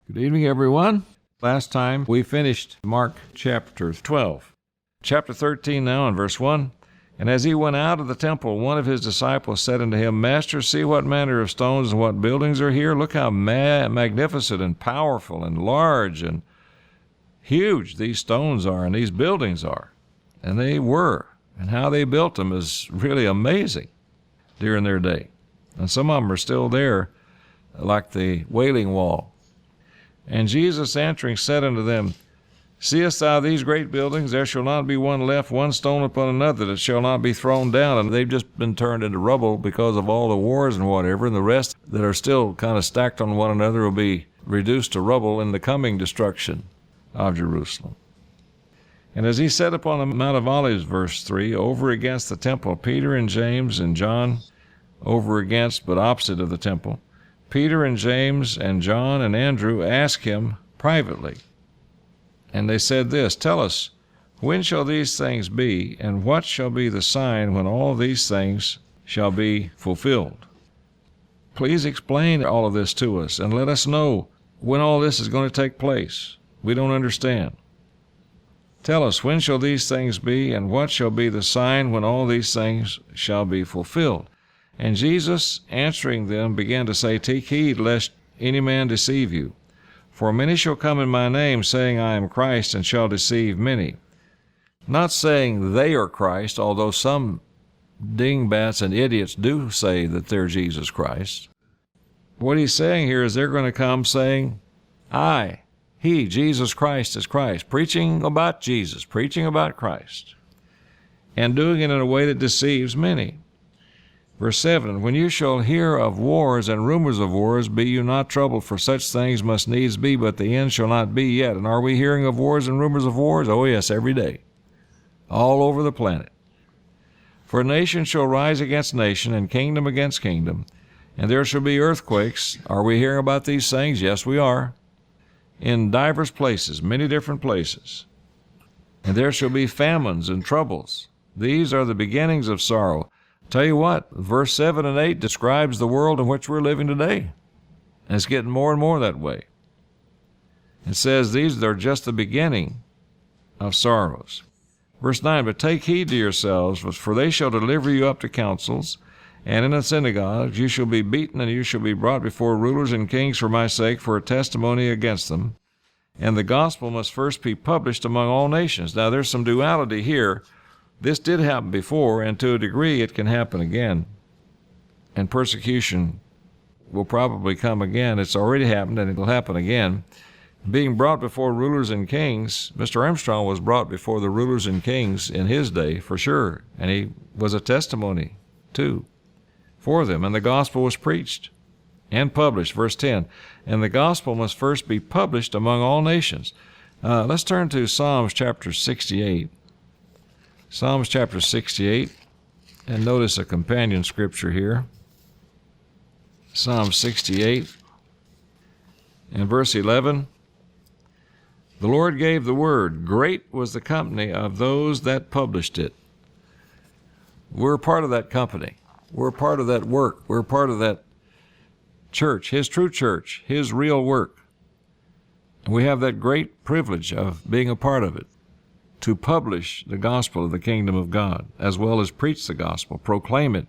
Good evening, everyone. Last time we finished Mark chapter 12. Chapter 13 now in verse 1. And as he went out of the temple, one of his disciples said unto him, Master, see what manner of stones and what buildings are here. Look how magnificent and powerful and large and huge these stones are and these buildings are. And they were. And how they built them is really amazing during their day. And some of them are still there, like the Wailing Wall. And Jesus answering said unto them, Seest thou these great buildings? There shall not be one left, one stone upon another, that shall not be thrown down. And they've just been turned into rubble because of all the wars and whatever, and the rest that are still kind of stacked on one another will be reduced to rubble in the coming destruction of Jerusalem. And as he sat upon the Mount of Olives, verse 3, over against the temple, Peter and James and John, over against but opposite of the temple, Peter and James and John and Andrew asked him privately. And they said this, Tell us, when shall these things be, and what shall be the sign when all these things shall be fulfilled? Please explain all of this to us, and let us know when all this is going to take place. We don't understand. Tell us, when shall these things be, and what shall be the sign when all these things shall be fulfilled? And Jesus, answering them, began to say, Take heed lest any man deceive you. For many shall come in my name, saying, I am Christ, and shall deceive many. Not saying they are Christ, although some dingbats and idiots do say that they're Jesus Christ. What he's saying here is they're going to come saying, He, Jesus Christ, is Christ, preaching about Jesus, preaching about Christ, and doing it in a way that deceives many. Verse 7, When you shall hear of wars and rumors of wars, be you not troubled, for such things must needs be, but the end shall not be yet. And are we hearing of wars and rumors of wars? Oh yes, every day, all over the planet. For nation shall rise against nation, and kingdom against kingdom, and there shall be earthquakes. Are we hearing about these things? Yes, we are. In divers places, many different places. And there shall be famines and troubles. These are the beginnings of sorrow. Tell you what, verse 7 and 8 describes the world in which we're living today. And it's getting more and more that way. It says these are just the beginning of sorrows. Verse 9, But take heed to yourselves, for they shall deliver you up to councils, and in the synagogues you shall be beaten, and you shall be brought before rulers and kings for my sake, for a testimony against them. And the gospel must first be published among all nations. Now there's some duality here. This did happen before, and to a degree it can happen again. And persecution will probably come again. It's already happened, and it'll happen again. Being brought before rulers and kings, Mr. Armstrong was brought before the rulers and kings in his day, for sure. And he was a testimony, too, for them. And the gospel was preached and published. Verse 10, And the gospel must first be published among all nations. Let's turn to Psalms chapter 68. Psalms chapter 68, and notice a companion scripture here. Psalm 68, and verse 11. The Lord gave the word. Great was the company of those that published it. We're part of that company. We're part of that work. We're part of that church, His true church, His real work. And we have that great privilege of being a part of it, to publish the gospel of the kingdom of God, as well as preach the gospel, proclaim it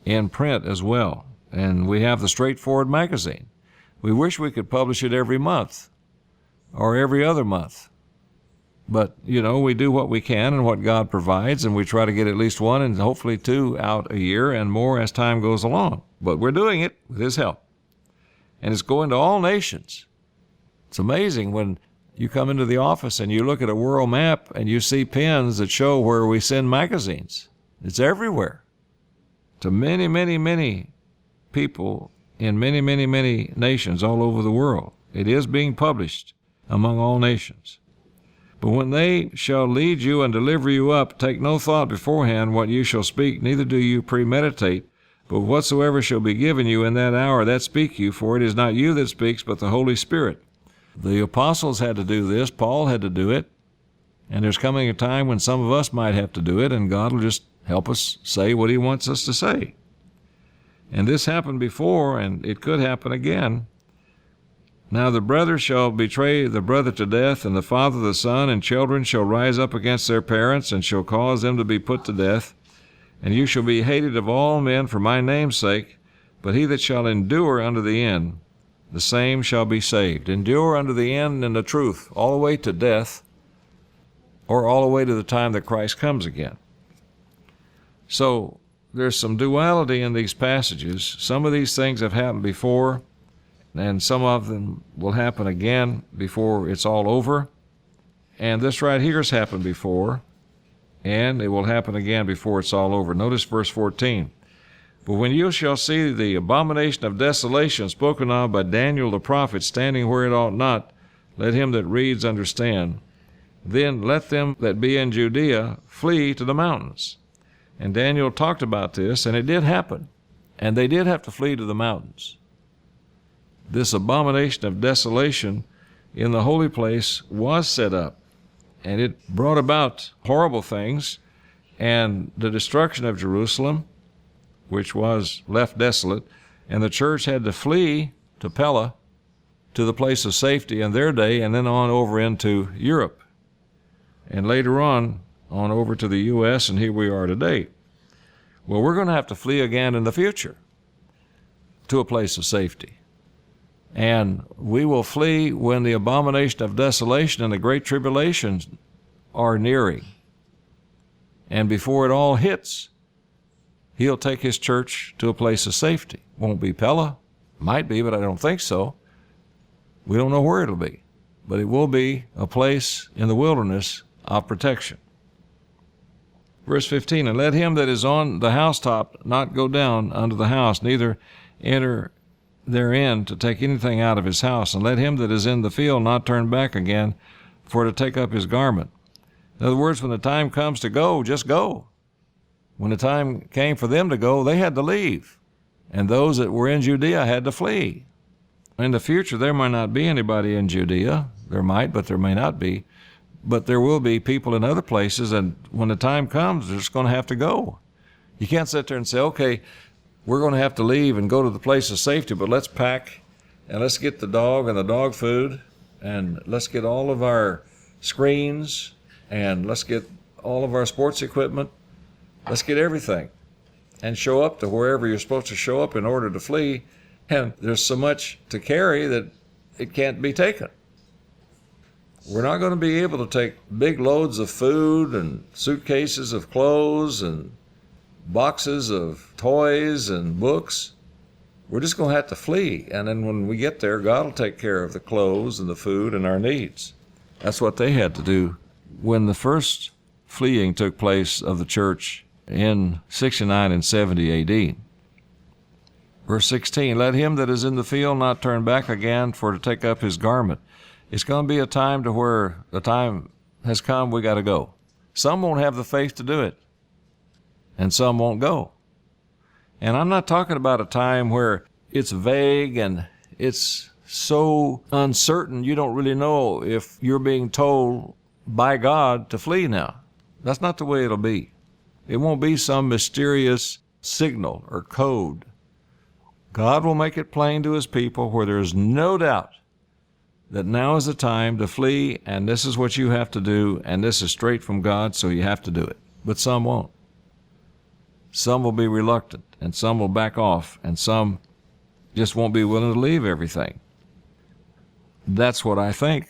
in print as well. And we have the Straightforward magazine. We wish we could publish it every month or every other month. But, we do what we can and what God provides, and we try to get at least one and hopefully two out a year and more as time goes along. But we're doing it with His help. And it's going to all nations. It's amazing when you come into the office and you look at a world map and you see pins that show where we send magazines. It's everywhere. To many, many, many people in many, many, many nations all over the world. It is being published among all nations. But when they shall lead you and deliver you up, take no thought beforehand what you shall speak, neither do you premeditate. But whatsoever shall be given you in that hour, that speak you, for it is not you that speaks, but the Holy Spirit. The apostles had to do this. Paul had to do it. And there's coming a time when some of us might have to do it, and God will just help us say what He wants us to say. And this happened before, and it could happen again. Now the brother shall betray the brother to death, and the father the son, and children shall rise up against their parents, and shall cause them to be put to death. And you shall be hated of all men for my name's sake, but he that shall endure unto the end, the same shall be saved. Endure unto the end in the truth, all the way to death, or all the way to the time that Christ comes again. So there's some duality in these passages. Some of these things have happened before, and some of them will happen again before it's all over. And this right here has happened before, and it will happen again before it's all over. Notice verse 14. But when you shall see the abomination of desolation spoken of by Daniel the prophet standing where it ought not, let him that reads understand. Then let them that be in Judea flee to the mountains. And Daniel talked about this, and it did happen. And they did have to flee to the mountains. This abomination of desolation in the holy place was set up, and it brought about horrible things, and the destruction of Jerusalem, which was left desolate, and the church had to flee to Pella, to the place of safety in their day, and then on over into Europe, and later on over to the U.S., and here we are today. Well, we're going to have to flee again in the future to a place of safety. And we will flee when the abomination of desolation and the great tribulations are nearing. And before it all hits, he'll take his church to a place of safety. Won't be Pella. Might be, but I don't think so. We don't know where it'll be. But it will be a place in the wilderness of protection. Verse 15, and let him that is on the housetop not go down unto the house, neither enter therein to take anything out of his house. And let him that is in the field not turn back again for to take up his garment. In other words, when the time comes to go, just go. When the time came for them to go, they had to leave. And those that were in Judea had to flee. In the future, there might not be anybody in Judea. There might, but there may not be. But there will be people in other places, and when the time comes, they're just going to have to go. You can't sit there and say, okay, we're going to have to leave and go to the place of safety, but let's pack, and let's get the dog and the dog food, and let's get all of our screens, and let's get all of our sports equipment. Let's get everything and show up to wherever you're supposed to show up in order to flee. And there's so much to carry that it can't be taken. We're not going to be able to take big loads of food and suitcases of clothes and boxes of toys and books. We're just going to have to flee. And then when we get there, God will take care of the clothes and the food and our needs. That's what they had to do when the first fleeing took place of the church in 69 and 70 A.D. Verse 16, let him that is in the field not turn back again for to take up his garment. It's going to be a time to where the time has come, we got to go. Some won't have the faith to do it, and some won't go. And I'm not talking about a time where it's vague and it's so uncertain you don't really know if you're being told by God to flee now. That's not the way it'll be. It won't be some mysterious signal or code. God will make it plain to his people where there is no doubt that now is the time to flee, and this is what you have to do, and this is straight from God, so you have to do it. But some won't. Some will be reluctant, and some will back off, and some just won't be willing to leave everything. That's what I think,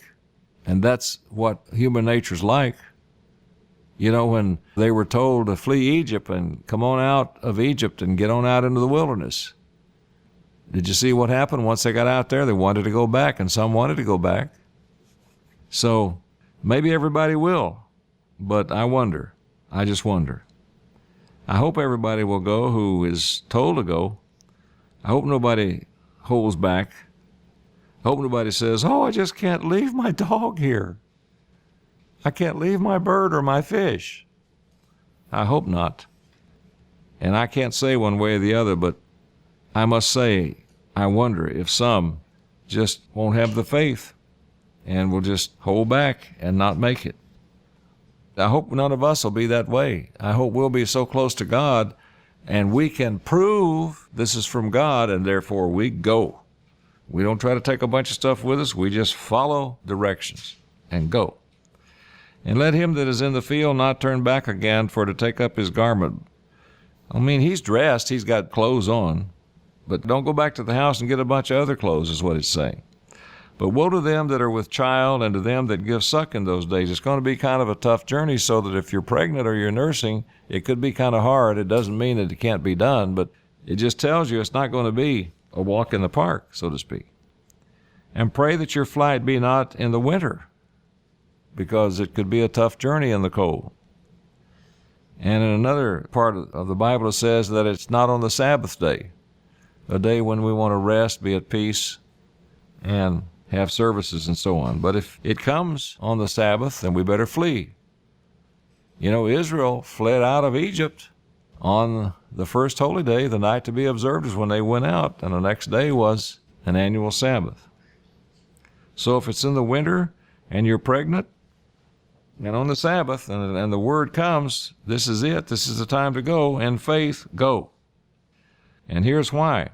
and that's what human nature's like. You know, when they were told to flee Egypt and come on out of Egypt and get on out into the wilderness, did you see what happened once they got out there? They wanted to go back, and some wanted to go back. So maybe everybody will, but I wonder. I just wonder. I hope everybody will go who is told to go. I hope nobody holds back. I hope nobody says, oh, I just can't leave my dog here. I can't leave my bird or my fish. I hope not. And I can't say one way or the other, but I must say, I wonder if some just won't have the faith and will just hold back and not make it. I hope none of us will be that way. I hope we'll be so close to God and we can prove this is from God, and therefore we go. We don't try to take a bunch of stuff with us. We just follow directions and go. And let him that is in the field not turn back again for to take up his garment. I mean, he's dressed, he's got clothes on, but don't go back to the house and get a bunch of other clothes is what it's saying. But woe to them that are with child and to them that give suck in those days. It's going to be kind of a tough journey, so that if you're pregnant or you're nursing, it could be kind of hard. It doesn't mean that it can't be done, but it just tells you it's not going to be a walk in the park, so to speak. And pray that your flight be not in the winter, because it could be a tough journey in the cold. And in another part of the Bible, it says that it's not on the Sabbath day, a day when we want to rest, be at peace, and have services and so on. But if it comes on the Sabbath, then we better flee. You know, Israel fled out of Egypt on the first holy day. The night to be observed is when they went out, and the next day was an annual Sabbath. So if it's in the winter and you're pregnant, and on the Sabbath, and the word comes, this is it, this is the time to go, in faith, go. And here's why.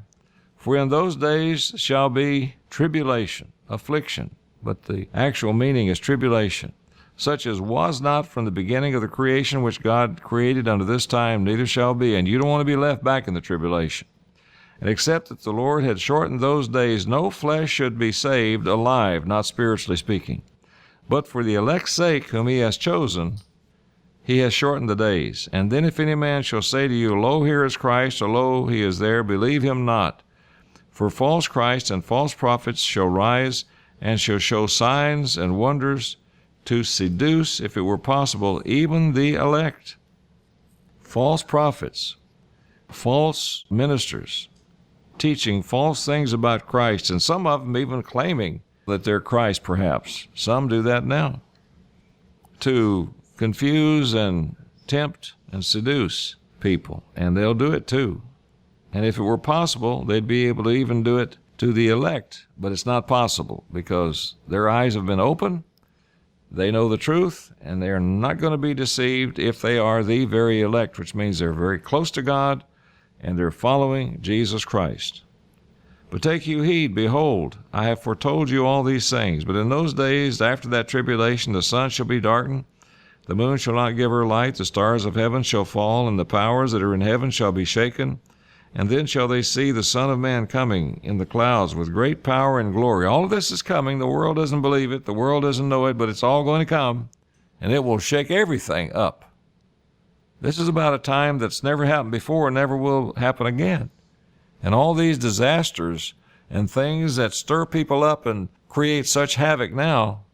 For in those days shall be tribulation, affliction, but the actual meaning is tribulation, such as was not from the beginning of the creation which God created unto this time, neither shall be. And you don't want to be left back in the tribulation. And except that the Lord had shortened those days, no flesh should be saved alive, not spiritually speaking. But for the elect's sake, whom he has chosen, he has shortened the days. And then if any man shall say to you, Lo, here is Christ, or Lo, he is there, believe him not. For false Christs and false prophets shall rise, and shall show signs and wonders, to seduce, if it were possible, even the elect. False prophets, false ministers, teaching false things about Christ, and some of them even claiming that they're Christ, perhaps. Some do that now, to confuse and tempt and seduce people, and they'll do it too. And if it were possible, they'd be able to even do it to the elect, but it's not possible because their eyes have been opened, they know the truth, and they're not going to be deceived if they are the very elect, which means they're very close to God and they're following Jesus Christ. But take you heed, behold, I have foretold you all these things. But in those days, after that tribulation, the sun shall be darkened, the moon shall not give her light, the stars of heaven shall fall, and the powers that are in heaven shall be shaken. And then shall they see the Son of Man coming in the clouds with great power and glory. All of this is coming. The world doesn't believe it. The world doesn't know it, but it's all going to come, and it will shake everything up. This is about a time that's never happened before and never will happen again. And all these disasters and things that stir people up and create such havoc now,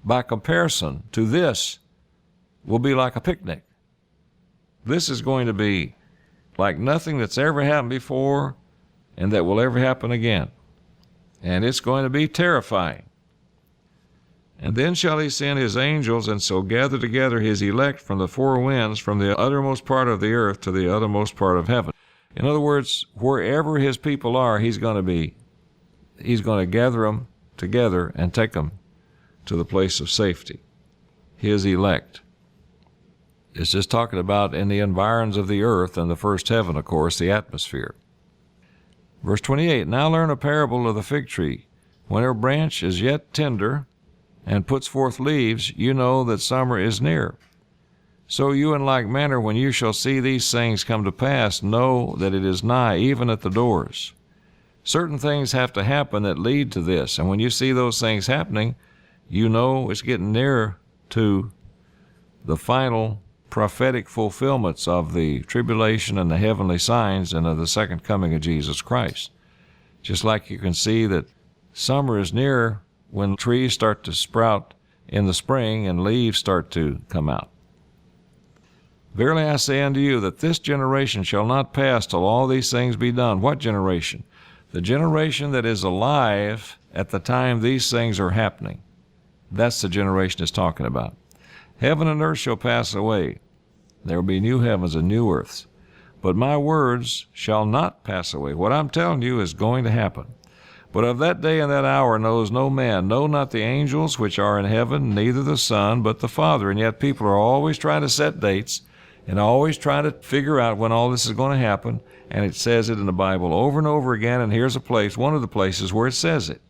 by comparison to this, will be like a picnic. This is going to be like nothing that's ever happened before and that will ever happen again. And it's going to be terrifying. And then shall he send his angels, and so gather together his elect from the four winds, from the uttermost part of the earth to the uttermost part of heaven. In other words, wherever his people are, he's going to gather them together and take them to the place of safety. His elect. It's just talking about in the environs of the earth and the first heaven, of course, the atmosphere. Verse 28, Now learn a parable of the fig tree. When her branch is yet tender and puts forth leaves, you know that summer is near. So you in like manner, when you shall see these things come to pass, know that it is nigh, even at the doors. Certain things have to happen that lead to this, and when you see those things happening, you know it's getting nearer to the final prophetic fulfillments of the tribulation and the heavenly signs and of the second coming of Jesus Christ. Just like you can see that summer is near when trees start to sprout in the spring and leaves start to come out. Verily I say unto you that this generation shall not pass till all these things be done. What generation? The generation that is alive at the time these things are happening. That's the generation it's talking about. Heaven and earth shall pass away. There will be new heavens and new earths. But my words shall not pass away. What I'm telling you is going to happen. But of that day and that hour knows no man, no, not the angels which are in heaven, neither the Son, but the Father. And yet people are always trying to set dates And always try to figure out when all this is going to happen. And it says it in the Bible over and over again. And here's a place, one of the places where it says it.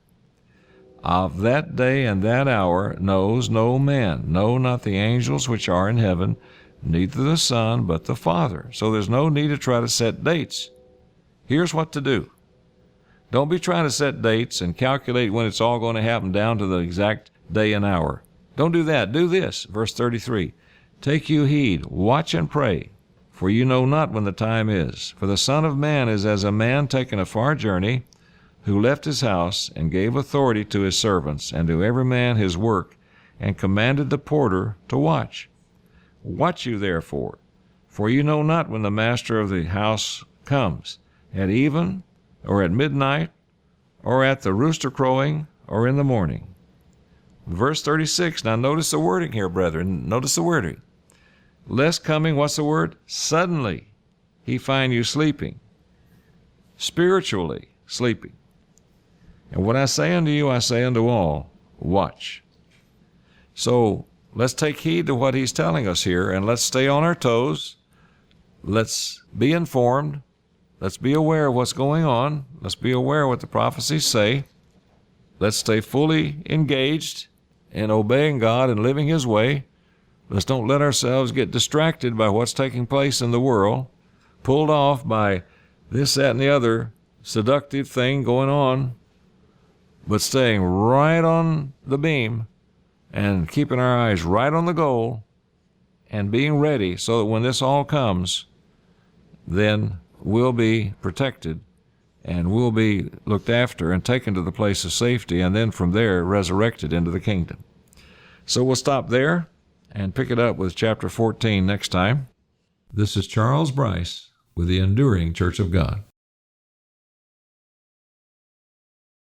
Of that day and that hour knows no man, no, not the angels which are in heaven, neither the Son, but the Father. So there's no need to try to set dates. Here's what to do. Don't be trying to set dates and calculate when it's all going to happen down to the exact day and hour. Don't do that. Do this. Verse 33. Take you heed, watch and pray, for you know not when the time is. For the Son of Man is as a man taking a far journey, who left his house and gave authority to his servants, and to every man his work, and commanded the porter to watch. Watch you therefore, for you know not when the master of the house comes, at even, or at midnight, or at the rooster crowing, or in the morning. Verse 36, now notice the wording here, brethren. Notice the wording. Lest coming, what's the word? Suddenly he find you sleeping, spiritually sleeping. And what I say unto you, I say unto all, watch. So let's take heed to what he's telling us here, and let's stay on our toes. Let's be informed. Let's be aware of what's going on. Let's be aware of what the prophecies say. Let's stay fully engaged in obeying God and living his way. Let's don't let ourselves get distracted by what's taking place in the world, pulled off by this, that, and the other seductive thing going on, but staying right on the beam and keeping our eyes right on the goal and being ready so that when this all comes, then we'll be protected and we'll be looked after and taken to the place of safety, and then from there resurrected into the kingdom. So we'll stop there and pick it up with chapter 14 next time. This is Charles Bryce with the Enduring Church of God.